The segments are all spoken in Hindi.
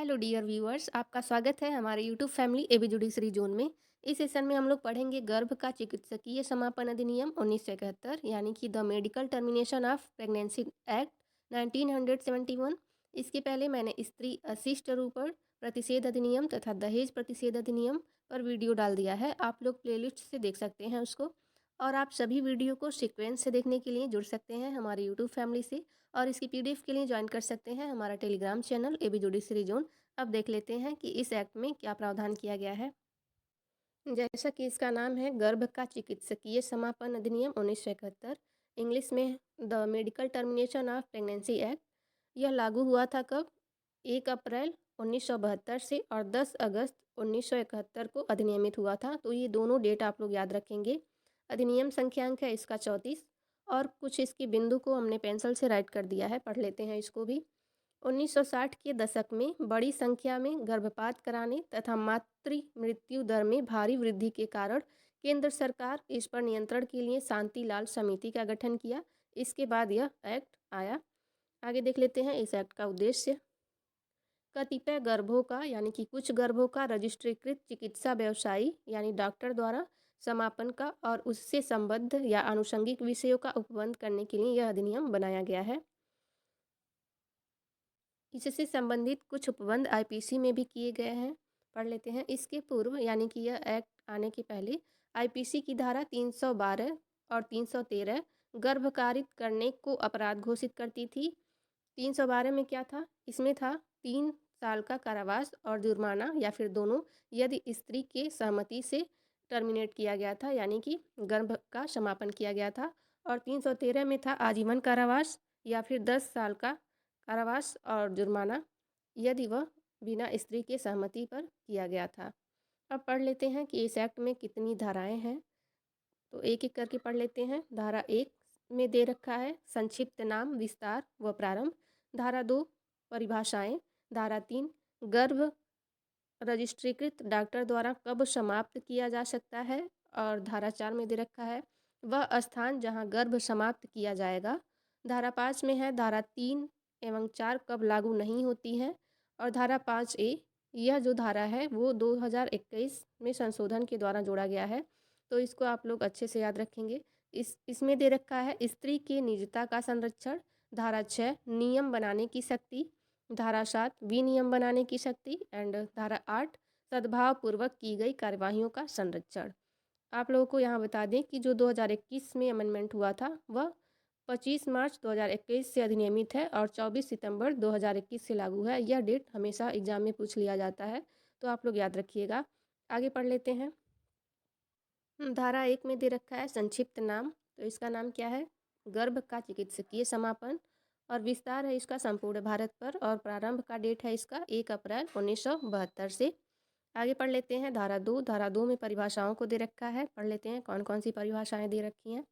हेलो डियर व्यूअर्स, आपका स्वागत है हमारे YouTube family AB judiciary zone में। इस सेशन में हम लोग पढ़ेंगे गर्भ का चिकित्सकीय समापन अधिनियम 1971 यानी कि the medical termination of pregnancy act 1971। इसके पहले मैंने स्त्री अशिष्ट रूपण प्रतिषेध अधिनियम तथा दहेज प्रतिषेध अधिनियम पर वीडियो डाल दिया है। आप लोग प्लेलिस्ट से देख सकते हैं उसको, और आप सभी वीडियो को सीक्वेंस से देखने के लिए जुड़ सकते हैं हमारे यूट्यूब फैमिली से, और इसकी पीडीएफ के लिए ज्वाइन कर सकते हैं हमारा Telegram channel AB judiciary zone. अब देख लेते हैं कि इस एक्ट में क्या प्रावधान किया गया है। जैसा कि इसका नाम है, गर्भ का चिकित्सकीय समापन अधिनियम 1971, इंग्लिश में the medical termination of pregnancy act. यह लागू हुआ था कब? 1 अप्रैल 1972 से, और 10 अगस्त 1971 को अधिनियमित हुआ था। तो ये दोनों डेट आप लोग याद रखेंगे। अधिनियम संख्यांक है इसका 34, और कुछ इसकी बिंदु को हमने पेंसिल से राइट कर दिया है, पढ़ लेते हैं इसको भी। 1960 के दशक में बड़ी संख्या में गर्भपात कराने तथा मातृ मृत्यु दर में भारी वृद्धि के कारण केंद्र सरकार इस पर नियंत्रण के लिए शांतिलाल समिति का गठन किया। इसके बाद यह एक्ट आया। आगे देख लेते हैं इस एक्ट का उद्देश्य। कतिपय गर्भों का यानी कि कुछ गर्भों का रजिस्ट्रीकृत चिकित्सा व्यवसायी यानी डॉक्टर द्वारा समापन का और उससे संबद्ध या आनुषंगिक विषयों का उपबंध करने के लिए यह अधिनियम बनाया गया है। इससे संबंधित कुछ उपबंध आईपीसी में भी किए गए हैं, पढ़ लेते हैं। इसके पूर्व यानी कि यह एक्ट आने के पहले आईपीसी की धारा 312 और 313 गर्भकारित करने को अपराध घोषित करती थी। 312 में क्या था? इसमें था 3 साल का कारावास और जुर्माना, या फिर दोनों, यदि स्त्री के सहमति से टर्मिनेट किया गया था यानी कि गर्भ का समापन किया गया था। और 313 में था आजीवन कारावास या फिर 10 साल का कारावास और जुर्माना, यदि वह बिना स्त्री के सहमति पर किया गया था। अब पढ़ लेते हैं कि इस एक्ट में कितनी धाराएं हैं, तो एक एक करके पढ़ लेते हैं। धारा 1 में दे रखा है संक्षिप्त नाम, विस्तार व प्रारंभ। धारा 2 परिभाषाएं। धारा 3 गर्भ रजिस्ट्रीकृत डॉक्टर द्वारा कब समाप्त किया जा सकता है। और धारा 4 में दे रखा है वह स्थान जहां गर्भ समाप्त किया जाएगा। धारा 5 में है धारा 3 एवं 4 कब लागू नहीं होती हैं। और धारा 5A, यह जो धारा है वो 2021 में संशोधन के द्वारा जोड़ा गया है, तो इसको आप लोग अच्छे से याद रखेंगे। इसमें दे रखा है स्त्री की निजता का संरक्षण। धारा 6 नियम बनाने की शक्ति। धारा 7 विनियम बनाने की शक्ति। एंड धारा 8 सद्भाव पूर्वक की गई कार्यवाहियों का संरक्षण। आप लोगों को यहाँ बता दें कि जो 2021 में अमेंडमेंट हुआ था वह 25 मार्च 2021 से अधिनियमित है और 24 सितंबर 2021 से लागू है। यह डेट हमेशा एग्जाम में पूछ लिया जाता है, तो आप लोग याद रखिएगा। आगे पढ़ लेते हैं। धारा 1 में दे रखा है संक्षिप्त नाम, तो इसका नाम क्या है? गर्भ का चिकित्सकीय समापन। और विस्तार है इसका संपूर्ण भारत पर, और प्रारंभ का डेट है इसका 1 अप्रैल 1972 से। आगे पढ़ लेते हैं धारा 2। धारा 2 में परिभाषाओं को दे रखा है, पढ़ लेते हैं कौन कौन सी परिभाषाएं दे रखी हैं।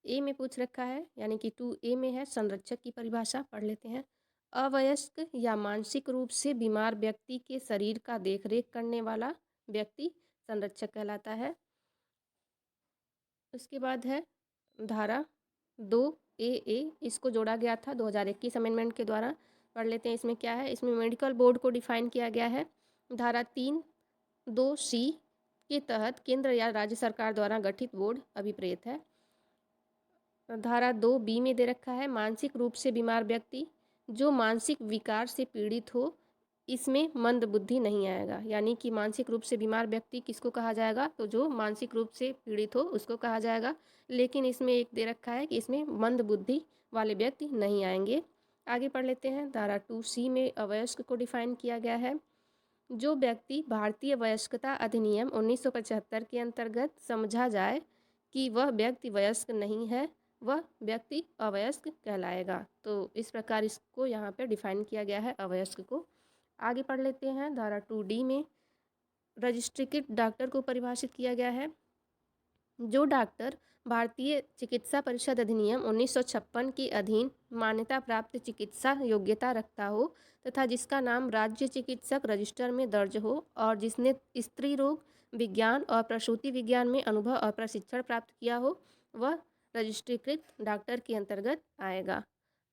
ए में पूछ रखा है यानी कि 2A में है संरक्षक की परिभाषा, पढ़ लेते हैं। अवयस्क या मानसिक रूप से बीमार व्यक्ति के शरीर का देखरेख करने वाला व्यक्ति संरक्षक कहलाता है। उसके बाद है धारा 2AA, इसको जोड़ा गया था 2021 अमेंडमेंट के द्वारा, पढ़ लेते हैं इसमें क्या है। इसमें मेडिकल बोर्ड को डिफाइन किया गया है। धारा 3(2)(c) के तहत केंद्र या राज्य सरकार द्वारा गठित बोर्ड अभिप्रेत है। धारा 2B में दे रखा है मानसिक रूप से बीमार व्यक्ति जो मानसिक विकार से पीड़ित हो, इसमें मंद बुद्धि नहीं आएगा। यानी कि मानसिक रूप से बीमार व्यक्ति किसको कहा जाएगा? तो जो मानसिक रूप से पीड़ित हो उसको कहा जाएगा। लेकिन इसमें एक दे रखा है कि इसमें मंद बुद्धि वाले व्यक्ति नहीं आएंगे। आगे पढ़ लेते हैं। धारा 2C में अवयस्क को डिफाइन किया गया है। जो व्यक्ति भारतीय वयस्कता अधिनियम 1975 के अंतर्गत समझा जाए कि वह व्यक्ति वयस्क नहीं है, वह व्यक्ति अवयस्क कहलाएगा। तो इस प्रकार इसको यहाँ पे डिफाइन किया गया है अवयस्क को। आगे पढ़ लेते हैं। धारा 2D में रजिस्ट्रीकृत डॉक्टर को परिभाषित किया गया है। जो डॉक्टर भारतीय चिकित्सा परिषद अधिनियम 1956 के अधीन मान्यता प्राप्त चिकित्सा योग्यता रखता हो तथा जिसका नाम राज्य चिकित्सक रजिस्टर में दर्ज हो और जिसने स्त्री रोग विज्ञान और प्रसूति विज्ञान में अनुभव और प्रशिक्षण प्राप्त किया हो, वह रजिस्ट्रीकृत डॉक्टर के अंतर्गत आएगा।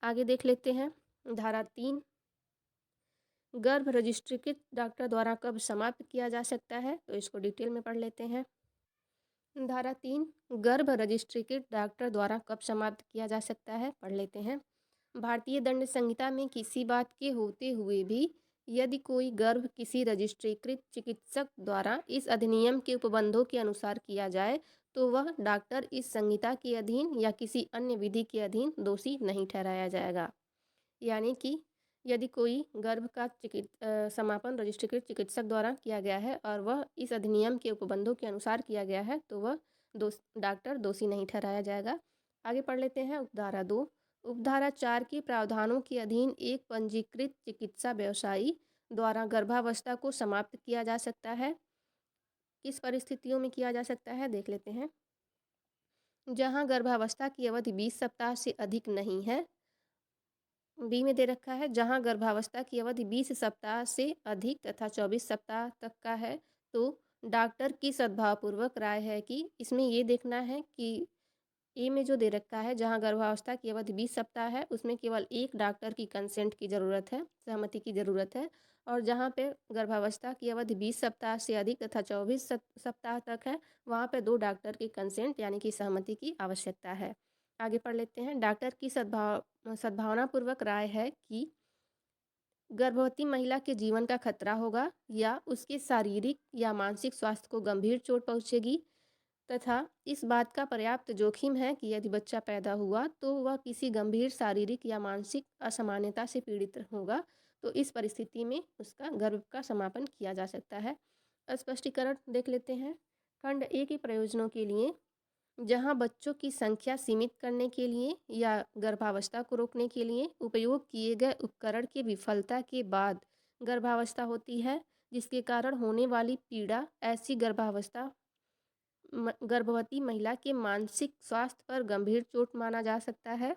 आगे देख लेते हैं। धारा 3 गर्भ रजिस्ट्रीकृत डॉक्टर द्वारा कब समाप्त किया जा सकता है, तो इसको डिटेल में पढ़ लेते हैं। धारा 3 गर्भ रजिस्ट्रीकृत डॉक्टर द्वारा कब समाप्त किया जा सकता है, पढ़ लेते हैं। भारतीय दंड संहिता में किसी बात के होते हुए भी यदि कोई गर्भ किसी रजिस्ट्रीकृत चिकित्सक द्वारा इस अधिनियम के उपबंधों के अनुसार किया जाए तो वह डॉक्टर इस संहिता के अधीन या किसी अन्य विधि के अधीन दोषी नहीं ठहराया जाएगा। यानी कि यदि कोई गर्भ का समापन रजिस्ट्रीकृत चिकित्सक द्वारा किया गया है और वह इस अधिनियम के उपबंधों के अनुसार किया गया है तो वह डॉक्टर दोषी नहीं ठहराया जाएगा। आगे पढ़ लेते हैं उपधारा 2। उपधारा 4 के प्रावधानों के अधीन एक पंजीकृत चिकित्सा व्यवसायी द्वारा गर्भावस्था को समाप्त किया जा सकता है। किस परिस्थितियों में किया जा सकता है, देख लेते हैं। जहां गर्भावस्था की अवधि 20 सप्ताह से अधिक नहीं है। बी में दे रखा है जहां गर्भावस्था की अवधि 20 सप्ताह से अधिक तथा 24 सप्ताह तक का है, तो डॉक्टर की सद्भावपूर्वक राय है कि इसमें ये देखना है कि ए में जो दे रखा है जहां गर्भावस्था की अवधि 20 सप्ताह है उसमें केवल एक डॉक्टर की कंसेंट की ज़रूरत है, सहमति की ज़रूरत है। और जहां पे गर्भावस्था की अवधि 20 सप्ताह से अधिक तथा 24 सप्ताह तक है वहां पे 2 डॉक्टर की कंसेंट यानी कि सहमति की आवश्यकता है। आगे पढ़ लेते हैं। डॉक्टर की सद्भावनापूर्वक राय है कि गर्भवती महिला के जीवन का खतरा होगा या उसके शारीरिक या मानसिक स्वास्थ्य को गंभीर चोट पहुंचेगी तथा इस बात का पर्याप्त जोखिम है कि यदि बच्चा पैदा हुआ तो वह किसी गंभीर शारीरिक या मानसिक असामान्यता से पीड़ित होगा, तो इस परिस्थिति में उसका गर्भ का समापन किया जा सकता है। स्पष्टीकरण देख लेते हैं। खंड ए के प्रयोजनों के लिए जहां बच्चों की संख्या सीमित करने के लिए या गर्भावस्था को रोकने के लिए उपयोग किए गए उपकरण की विफलता के बाद गर्भावस्था होती है, जिसके कारण होने वाली पीड़ा ऐसी गर्भवती महिला के मानसिक स्वास्थ्य पर गंभीर चोट माना जा सकता है।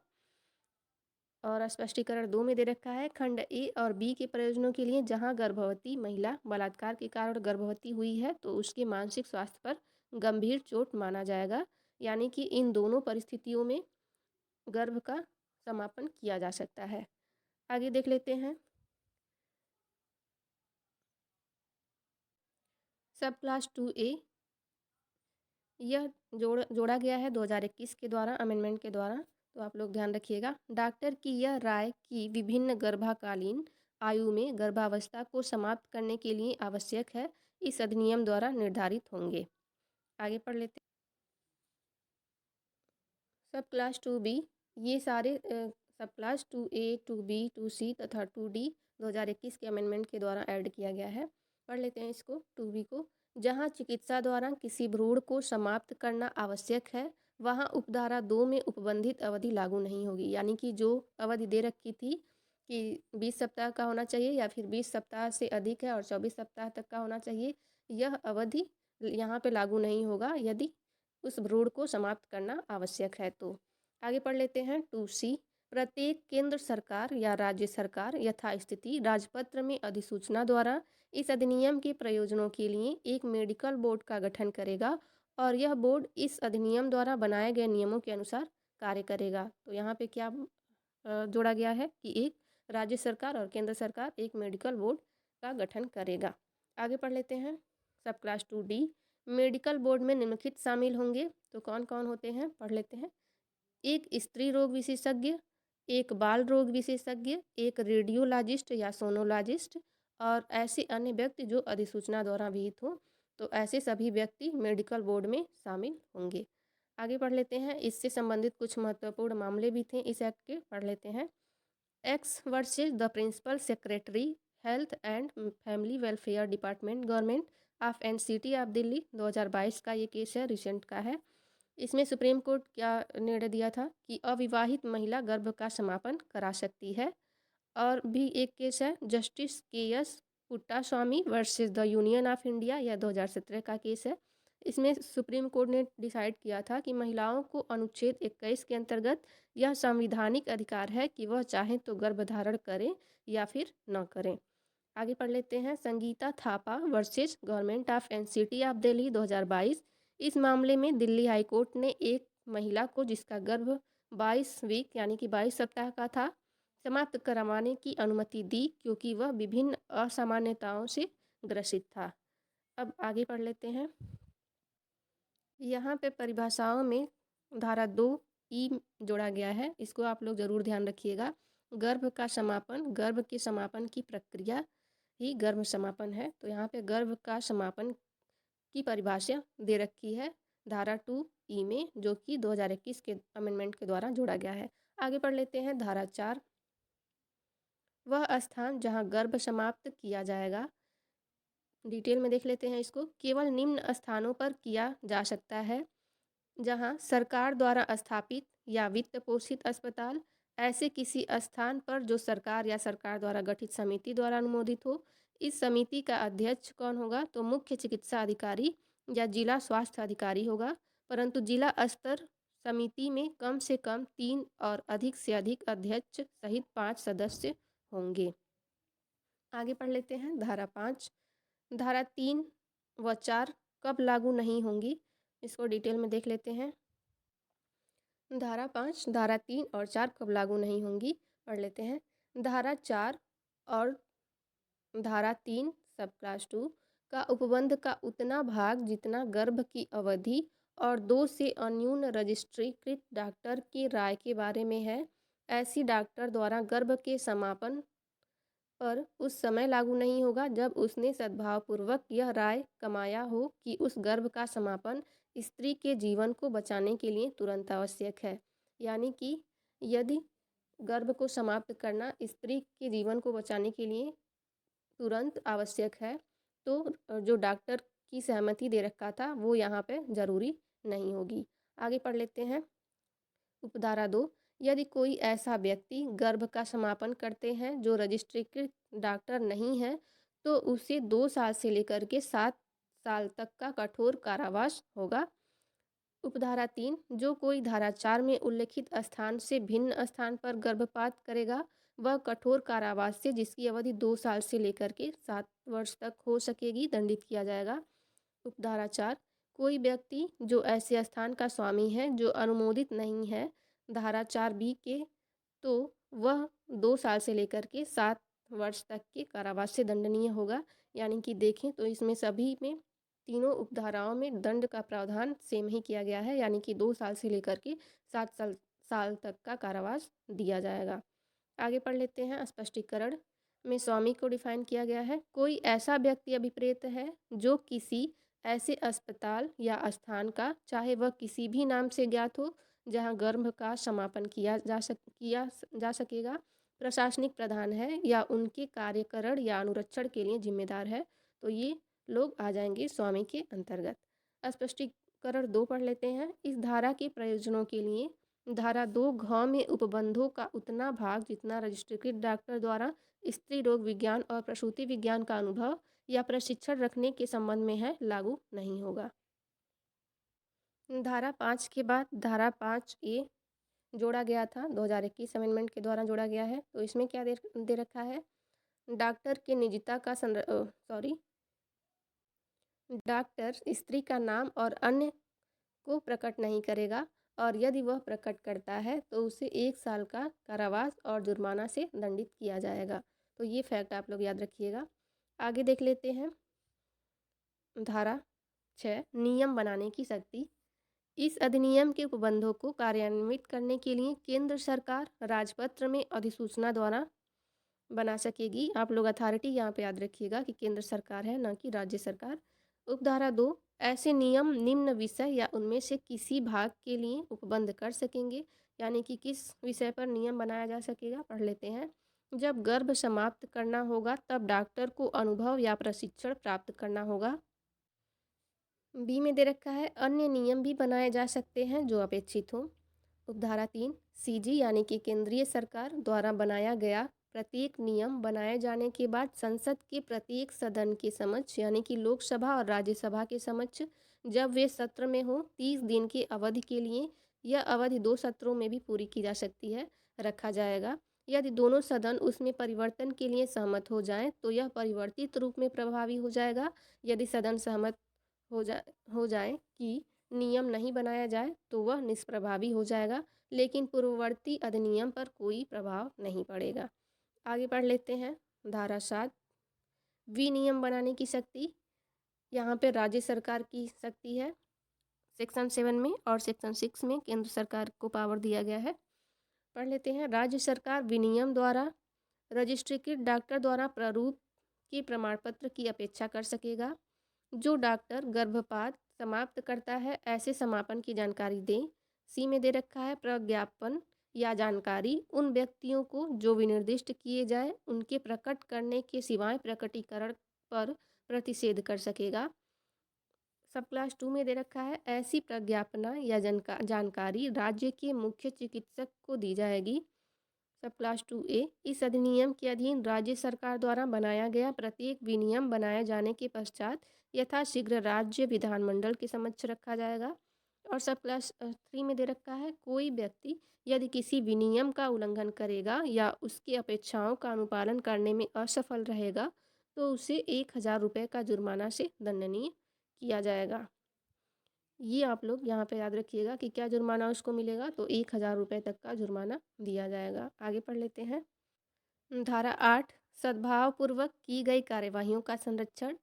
और स्पष्टीकरण 2 में दे रखा है। खंड ए और बी के प्रयोजनों के लिए जहां गर्भवती महिला बलात्कार के कारण गर्भवती हुई है तो उसके मानसिक स्वास्थ्य पर गंभीर चोट माना जाएगा, यानी कि इन दोनों परिस्थितियों में गर्भ का समापन किया जा सकता है। आगे देख लेते हैं। सब क्लास 2A यह जोड़ा गया है 2021 के द्वारा, अमेंडमेंट के द्वारा, तो आप लोग ध्यान रखिएगा। डॉक्टर की यह राय कि विभिन्न गर्भाकालीन आयु में गर्भावस्था को समाप्त करने के लिए आवश्यक है इस अधिनियम द्वारा निर्धारित होंगे। आगे पढ़ लेते हैं। सब क्लास 2B ये सारे सब क्लास 2A 2B 2C तथा 2D 2021 के अमेंडमेंट के द्वारा ऐड किया गया है। पढ़ लेते हैं इसको 2B को। जहां चिकित्सा द्वारा किसी भ्रूण को समाप्त करना आवश्यक है वहां उपधारा 2 में उपबंधित अवधि लागू नहीं होगी, यानी कि जो अवधि दे रखी थी कि 20 सप्ताह का होना चाहिए या फिर 20 सप्ताह से अधिक है और 24 सप्ताह तक का होना चाहिए, यह अवधि यहाँ पे लागू नहीं होगा यदि उस भ्रूण को समाप्त करना आवश्यक है तो। आगे पढ़ लेते हैं 2C। प्रत्येक केंद्र सरकार या राज्य सरकार यथास्थिति राजपत्र में अधिसूचना द्वारा इस अधिनियम के प्रयोजनों के लिए एक मेडिकल बोर्ड का गठन करेगा और यह बोर्ड इस अधिनियम द्वारा बनाए गए नियमों के अनुसार कार्य करेगा। तो यहाँ पे क्या जोड़ा गया है कि एक राज्य सरकार और केंद्र सरकार एक मेडिकल बोर्ड का गठन करेगा। आगे पढ़ लेते हैं। सब क्लास 2D मेडिकल बोर्ड में निम्नलिखित शामिल होंगे, तो कौन कौन होते हैं पढ़ लेते हैं। एक स्त्री रोग विशेषज्ञ, एक बाल रोग विशेषज्ञ, एक रेडियोलॉजिस्ट या सोनोलॉजिस्ट और ऐसे अन्य व्यक्ति जो अधिसूचना द्वारा विहित हो, तो ऐसे सभी व्यक्ति मेडिकल बोर्ड में शामिल होंगे। आगे पढ़ लेते हैं। इससे संबंधित कुछ महत्वपूर्ण मामले भी थे इस एक्ट के, पढ़ लेते हैं। X versus the principal secretary health and family welfare department government of NCT of Delhi 2022 का ये केस है, रिसेंट का है। इसमें सुप्रीम कोर्ट क्या निर्णय दिया था कि अविवाहित महिला गर्भ का समापन करा सकती है। और भी एक केस है justice KS. Puttaswamy versus the union of India, यह 2017 का केस है। इसमें सुप्रीम कोर्ट ने डिसाइड किया था कि महिलाओं को अनुच्छेद 21 के अंतर्गत यह संविधानिक अधिकार है कि वह चाहें तो गर्भधारण करें या फिर न करें। आगे पढ़ लेते हैं। Sangeeta Thapa versus government of NCT of Delhi 2022। इस मामले में दिल्ली हाई कोर्ट ने एक महिला को जिसका गर्भ 22 वीक यानी कि 22 सप्ताह का था समाप्त करवाने की अनुमति दी क्योंकि वह विभिन्न असामान्यताओं से ग्रसित था। अब आगे पढ़ लेते हैं। यहाँ पे परिभाषाओं में धारा 2 जोड़ा गया है, इसको आप लोग ज़रूर ध्यान रखिएगा। गर्भ का समापन, गर्भ के समापन की प्रक्रिया ही गर्भ समापन है। तो यहाँ पे गर्भ का समापन की परिभाषा दे रखी है धारा 2 में, जो कि 2021 के अमेंडमेंट के द्वारा जोड़ा गया है। आगे पढ़ लेते हैं धारा 4। वह स्थान जहाँ गर्भ समाप्त किया जाएगा, डिटेल में देख लेते हैं इसको। केवल निम्न स्थानों पर किया जा सकता है जहां सरकार द्वारा स्थापित या वित्त पोषित अस्पताल, ऐसे किसी स्थान पर जो सरकार या सरकार द्वारा गठित समिति द्वारा अनुमोदित हो। इस समिति का अध्यक्ष कौन होगा? तो मुख्य चिकित्सा अधिकारी या जिला स्वास्थ्य अधिकारी होगा, परंतु जिला स्तर समिति में कम से कम 3 और अधिक से अधिक अध्यक्ष सहित 5 सदस्य होंगे। आगे पढ़ लेते हैं धारा 5। धारा 3 व 4 कब लागू नहीं होंगी, इसको डिटेल में देख लेते हैं। धारा 5, धारा 3 और 4 कब लागू नहीं होंगी, पढ़ लेते हैं। धारा 4 और धारा 3 सब क्लास 2 का उपबंध का उतना भाग जितना गर्भ की अवधि और 2 से अन्यून रजिस्ट्रीकृत डॉक्टर की राय के बारे में है, ऐसी डॉक्टर द्वारा गर्भ के समापन पर उस समय लागू नहीं होगा जब उसने सद्भावपूर्वक यह राय कमाया हो कि उस गर्भ का समापन स्त्री के जीवन को बचाने के लिए तुरंत आवश्यक है। यानी कि यदि गर्भ को समाप्त करना स्त्री के जीवन को बचाने के लिए तुरंत आवश्यक है, तो जो डॉक्टर की सहमति दे रखा था वो यहाँ पे ज़रूरी नहीं होगी। आगे पढ़ लेते हैं। उपधारा 2। यदि कोई ऐसा व्यक्ति गर्भ का समापन करते हैं जो रजिस्ट्रीकृत डॉक्टर नहीं है, तो उसे 2 साल से लेकर के 7 साल तक का कठोर कारावास होगा। उपधारा 3। जो कोई धारा 4 में उल्लिखित स्थान से भिन्न स्थान पर गर्भपात करेगा, वह कठोर कारावास से, जिसकी अवधि 2 साल से लेकर के 7 वर्ष तक हो सकेगी, दंडित किया जाएगा। उपधारा 4। कोई व्यक्ति जो ऐसे स्थान का स्वामी है जो अनुमोदित नहीं है धारा 4B के, तो वह 2 साल से लेकर के 7 वर्ष तक के कारावास से दंडनीय होगा। यानी कि देखें तो इसमें सभी में, तीनों उपधाराओं में दंड का प्रावधान सेम ही किया गया है, यानी कि 2 साल से लेकर के 7 साल तक का कारावास दिया जाएगा। आगे पढ़ लेते हैं। स्पष्टीकरण में स्वामी को डिफाइन किया गया है। कोई ऐसा व्यक्ति अभिप्रेत है जो किसी ऐसे अस्पताल या स्थान का, चाहे वह किसी भी नाम से ज्ञात हो, जहां गर्भ का समापन किया जा सकेगा, प्रशासनिक प्रधान है या उनके कार्यकरण या अनुरक्षण के लिए जिम्मेदार है, तो ये लोग आ जाएंगे स्वामी के अंतर्गत। स्पष्टीकरण 2 पढ़ लेते हैं। इस धारा के प्रयोजनों के लिए धारा 2 में उपबंधों का उतना भाग जितना रजिस्ट्रीकृत डॉक्टर द्वारा स्त्री रोग विज्ञान और प्रसूति विज्ञान का अनुभव या प्रशिक्षण रखने के संबंध में है, लागू नहीं होगा। धारा 5 के बाद धारा 5A जोड़ा गया था, 2021 अमेंडमेंट के द्वारा जोड़ा गया है। तो इसमें क्या दे रखा है? डॉक्टर के निजता का डॉक्टर स्त्री का नाम और अन्य को प्रकट नहीं करेगा, और यदि वह प्रकट करता है तो उसे 1 साल का कारावास और जुर्माना से दंडित किया जाएगा। तो ये फैक्ट आप लोग याद रखिएगा। आगे देख लेते हैं। धारा 6 नियम बनाने की शक्ति। इस अधिनियम के उपबंधों को कार्यान्वित करने के लिए केंद्र सरकार राजपत्र में अधिसूचना द्वारा बना सकेगी। आप लोग अथॉरिटी यहाँ पे याद रखिएगा कि केंद्र सरकार है, ना कि राज्य सरकार। उपधारा 2। ऐसे नियम निम्न विषय या उनमें से किसी भाग के लिए उपबंध कर सकेंगे। यानी कि किस विषय पर नियम बनाया जा सकेगा, पढ़ लेते हैं। जब गर्भ समाप्त करना होगा तब डॉक्टर को अनुभव या प्रशिक्षण प्राप्त करना होगा। बी में दे रखा है अन्य नियम भी बनाए जा सकते हैं जो अपेक्षित हों। उपधारा 3। सीजी यानी कि केंद्रीय सरकार द्वारा बनाया गया प्रत्येक नियम बनाए जाने के बाद संसद के प्रत्येक सदन के समक्ष, यानी कि लोकसभा और राज्यसभा के समक्ष, जब वे सत्र में हो 30 दिन की अवधि के लिए, यह अवधि 2 सत्रों में भी पूरी की जा सकती है, रखा जाएगा। यदि दोनों सदन उसमें परिवर्तन के लिए सहमत हो जाएं तो यह परिवर्तित रूप में प्रभावी हो जाएगा। यदि सदन सहमत हो जाए कि नियम नहीं बनाया जाए तो वह निष्प्रभावी हो जाएगा। लेकिन पूर्ववर्ती अधिनियम पर कोई प्रभाव नहीं पड़ेगा। आगे पढ़ लेते हैं। धारा 7 विनियम बनाने की शक्ति। यहाँ पे राज्य सरकार की शक्ति है सेक्शन 7 में, और सेक्शन 6 में केंद्र सरकार को पावर दिया गया है। पढ़ लेते हैं। राज्य सरकार विनियम द्वारा रजिस्ट्रीकृत डॉक्टर द्वारा प्रारूप के प्रमाण पत्र की अपेक्षा कर सकेगा। जो डॉक्टर गर्भपात समाप्त करता है ऐसे समापन की जानकारी दें। सी में दे रखा है प्रज्ञापन या जानकारी उन व्यक्तियों को जो विनिर्दिष्ट किए जाए उनके प्रकट करने के सिवाय प्रकटीकरण पर प्रतिषेध कर सकेगा। सब क्लास 2 में दे रखा है ऐसी प्रज्ञापना या जानकारी राज्य के मुख्य चिकित्सक को दी जाएगी। सब क्लास 2A इस अधिनियम के अधीन राज्य सरकार द्वारा बनाया गया प्रत्येक विनियम बनाए जाने के पश्चात यथाशीघ्र राज्य विधानमंडल के समक्ष रखा जाएगा। और सब क्लास 3 में दे रखा है कोई व्यक्ति यदि किसी विनियम का उल्लंघन करेगा या उसकी अपेक्षाओं का अनुपालन करने में असफल रहेगा तो उसे 1000 रुपये का जुर्माना से दंडनीय किया जाएगा। ये आप लोग यहाँ पे याद रखिएगा कि क्या जुर्माना उसको मिलेगा, तो 1000 रुपये तक का जुर्माना दिया जाएगा। आगे पढ़ लेते हैं। धारा 8 सद्भावपूर्वक की गई कार्यवाहियों का संरक्षण।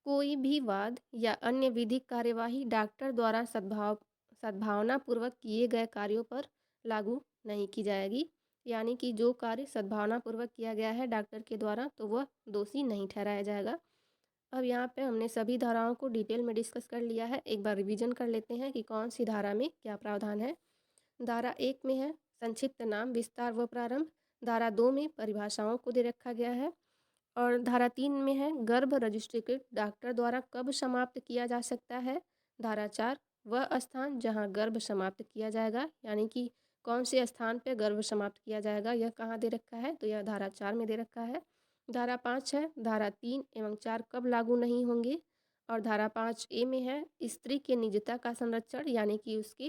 कोई भी वाद या अन्य विधिक कार्यवाही डॉक्टर द्वारा सद्भावनापूर्वक किए गए कार्यों पर लागू नहीं की जाएगी। यानी कि जो कार्य सद्भावनापूर्वक किया गया है डॉक्टर के द्वारा तो वह दोषी नहीं ठहराया जाएगा। अब यहाँ पे हमने सभी धाराओं को डिटेल में डिस्कस कर लिया है। एक बार रिवीजन कर लेते हैं कि कौन सी धारा में क्या प्रावधान है। धारा 1 में है संक्षिप्त नाम विस्तार व प्रारंभ। धारा 2 में परिभाषाओं को दे रखा गया है। और धारा 3 में है गर्भ रजिस्ट्रीकृत डॉक्टर द्वारा कब समाप्त किया जा सकता है। धारा 4 वह स्थान जहाँ गर्भ समाप्त किया जाएगा, यानी कि कौन से स्थान पर गर्भ समाप्त किया जाएगा यह कहाँ दे रखा है, तो यह धारा 4 में दे रखा है। धारा 5 है धारा 3 एवं 4 कब लागू नहीं होंगे। और धारा 5A में है स्त्री के निजता का संरक्षण, यानी कि उसकी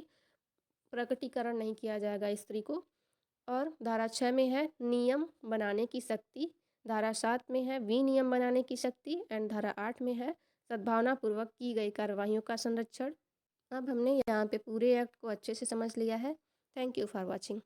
प्रकटीकरण नहीं किया जाएगा स्त्री को। और धारा 6 में है नियम बनाने की शक्ति। धारा 7 में है विनियम बनाने की शक्ति एंड धारा 8 में है सद्भावनापूर्वक की गई कार्रवाइयों का संरक्षण। अब हमने यहाँ पे पूरे एक्ट को अच्छे से समझ लिया है। Thank you for watching.